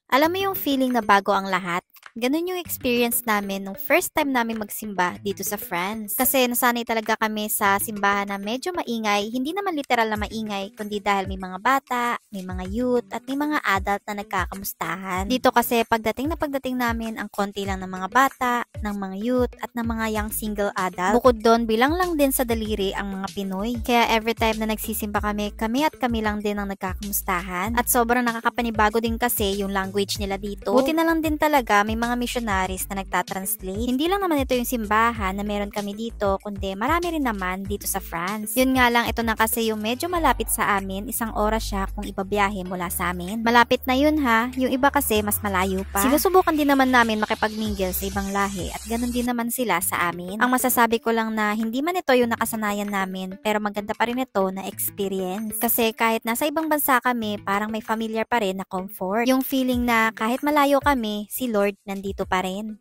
Alam mo yung feeling na bago ang lahat? Ganun yung experience namin nung first time namin magsimba dito sa France. Kasi nasanay talaga kami sa simbahan na medyo maingay, hindi naman literal na maingay, kundi dahil may mga bata, may mga youth, at may mga adult na nagkakamustahan. Dito kasi pagdating namin, ang konti lang ng mga bata, ng mga youth, at ng mga young single adult. Bukod doon, bilang lang din sa daliri ang mga Pinoy. Kaya every time na nagsisimba kami at kami lang din ang nagkakamustahan. At sobrang nakakapanibago din kasi yung language nila dito. Buti na lang din talaga may mga missionaries na nagtatranslate. Hindi lang naman ito yung simbahan na meron kami dito, kundi marami rin naman dito sa France. Yun nga lang, ito na kasi yung medyo malapit sa amin, 1 oras siya kung ibabiyahe mula sa amin. Malapit na yun ha, yung iba kasi mas malayo pa. Sinusubukan din naman namin makipag-mingle sa ibang lahi at ganun din naman sila sa amin. Ang masasabi ko lang na hindi man ito yung nakasanayan namin, pero maganda pa rin ito na experience. Kasi kahit nasa ibang bansa kami, parang may familiar pa rin na comfort. Yung feeling na kahit malayo kami, si Lord nandito pa rin.